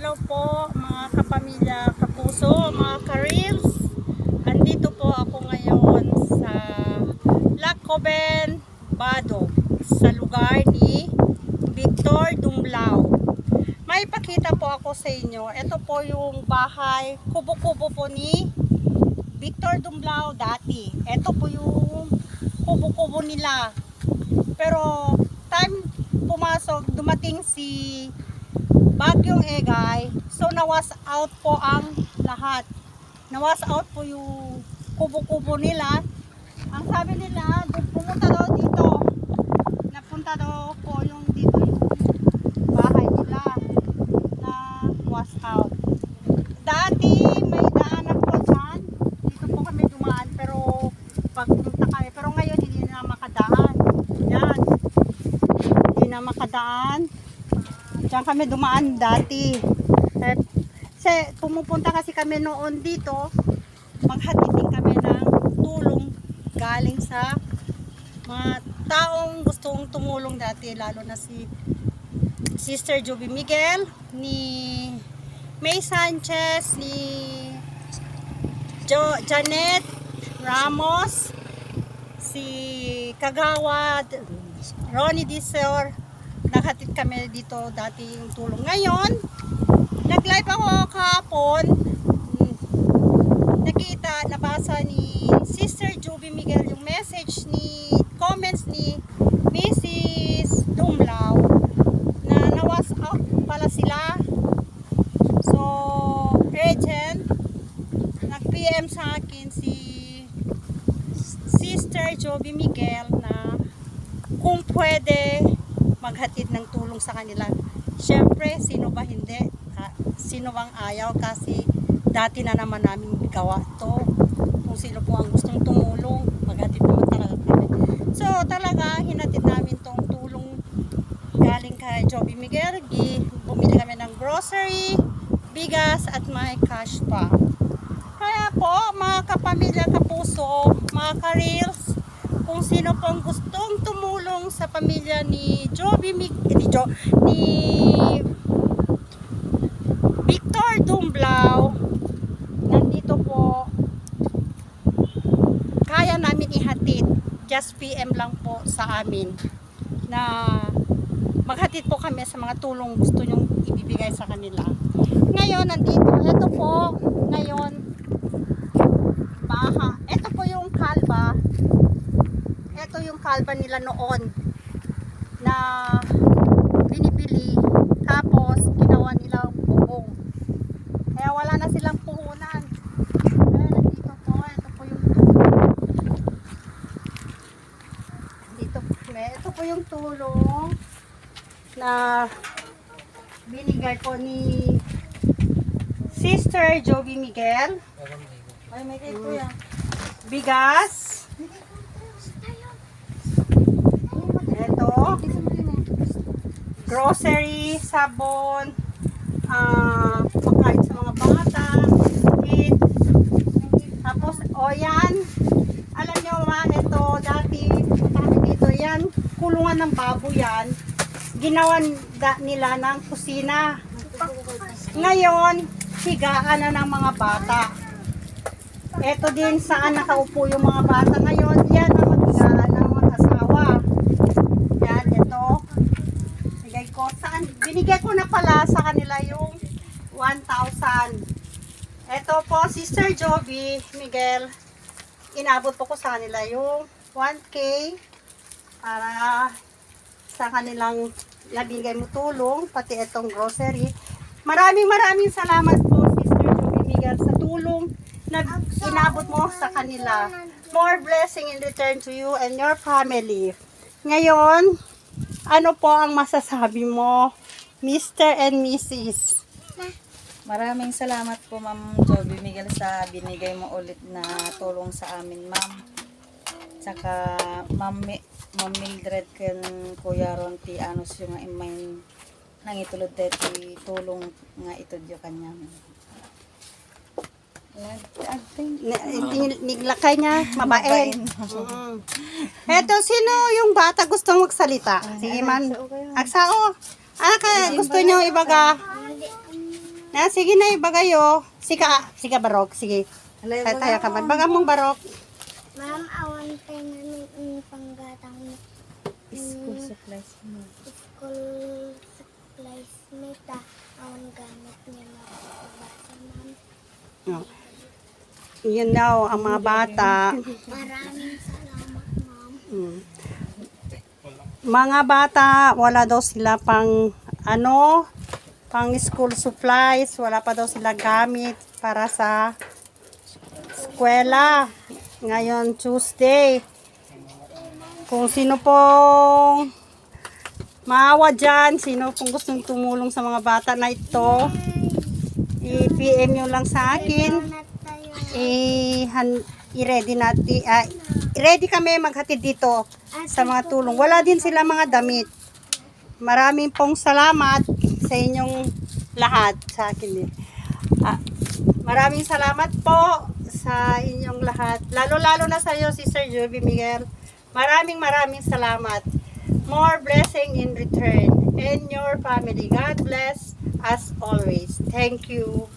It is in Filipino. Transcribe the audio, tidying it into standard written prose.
Hello po mga kapamilya, kapuso, mga ka-reels. Andito po ako ngayon sa Lacoben, Badog, sa lugar ni Victor Dumlao. May pakita po ako sa inyo. Ito po yung bahay, kubo-kubo po ni Victor Dumlao dati. Ito po yung kubo-kubo nila. Pero time pumasok, dumating si Bagyong Egay, so nawas out po ang lahat. Nawas out po yung kubo-kubo nila. Ang sabi nila, pumunta daw dito. Napunta daw po yung dito yung bahay nila na was out. Dati may daanan po dyan. Dito po kami dumaan pero pagpunta kami. Pero ngayon hindi na makadaan. Yan. Hindi na makadaan. Diyan kami dumaan dati. Pumupunta kasi kami noon dito. Maghatid din kami ng tulong galing sa mga taong gustong tumulong dati. Lalo na si Sister Joby Miguel, ni May Sanchez, ni Janet Ramos, si Kagawad, Ronnie Disor. Naghatid kami dito dati yung tulong. Ngayon, nag-live ako kahapon. Nakita, nabasa ni Sister Joby Miguel yung message ni, comments ni Mrs. Dumlao na nawas out pala sila. So, urgent, nag-PM sa akin si Sister Joby Miguel na kung pwede maghatid ng tulong sa kanila. Siyempre, sino ba hindi? Sino bang ayaw? Kasi dati na naman namin gawa to. Kung sino po ang gustong tumulong, maghatid naman talaga kami. So, talaga, hinatid namin tong tulong galing kay Joby Miguel. Bumili kami ng grocery, bigas, at may cash pa. Kaya po, mga kapamilya, kapuso, mga ka-reels, kung sino pong gustong tumulong sa pamilya ni ni Victor Dumlao, nandito po, kaya namin ihatid. Just PM lang po sa amin na maghatid po kami sa mga tulong gusto nyong ibibigay sa kanila. Ngayon, nandito, ito po, ngayon, ito po yung kalba. Ito yung kalba nila noon na binibili, tapos ginawa nila bubong. Kaya wala na silang puhunan. Kaya nandito po, ito po yung ito po yung tulong na binigay po ni Sister Joby Miguel. Ay, may kayo po yan. Bigas. Ito, grocery, sabon, pagkain sa mga bata, eat. Tapos, yan, alam nyo ba, ito, dati, dito, yan, kulungan ng baboy yan, ginawan nila ng kusina. Ngayon, higaan na ng mga bata. Ito din saan nakaupo yung mga bata ngayon, yan ang maghigaan ng mga asawa. Yan, ito. Binigay ko na pala sa kanila yung 1,000. Ito po, Sister Joby Miguel, inabot po ko sa kanila yung 1K para sa kanilang nabigay mo tulong, pati itong grocery. Maraming salamat po, Sister Joby Miguel, sa tulong na inabot mo sa kanila. More blessing in return to you and your family. Ngayon, ano po ang masasabi mo, Mr. and Mrs.? Maraming salamat po, Ma'am Joby Miguel, sa binigay mo ulit na tulong sa amin, Ma'am. Saka, Ma'am Mildred ken Kuya Ron T. Anos yung imay nang itulod dito tulong nga ito diyo kanya. Niglakay niya, mabain. Eto, sino yung bata gustong magsalita? Sige man. Agsao. Gusto nyo ibaga? Na, sige na, ibagayo. Sika barok, sige. Alay, Tayo ka man. Baga mong barok. Ma'am, awan tayo namin ang panggatang School supplies mo. school supplies meta. Awan gamit niya makapabasa, ma'am. No. Yun daw, ang mga bata. Maraming salamat, ma'am. Mm. Mga bata, wala daw sila pang school supplies, wala pa daw sila gamit para sa eskwela. Ngayon, Tuesday. Kung sino pong maawa dyan, sino pong gustong tumulong sa mga bata na ito, i-PM nyo lang sa akin. Donut tayo. I-ready natin, ready kami maghatid dito sa mga tulong. Wala din sila mga damit. Maraming pong salamat sa inyong lahat sa akin. Maraming salamat po sa inyong lahat. Lalo-lalo na sa iyo, Sister Joby Miguel. Maraming salamat. More blessing in return. And your family. God bless as always. Thank you.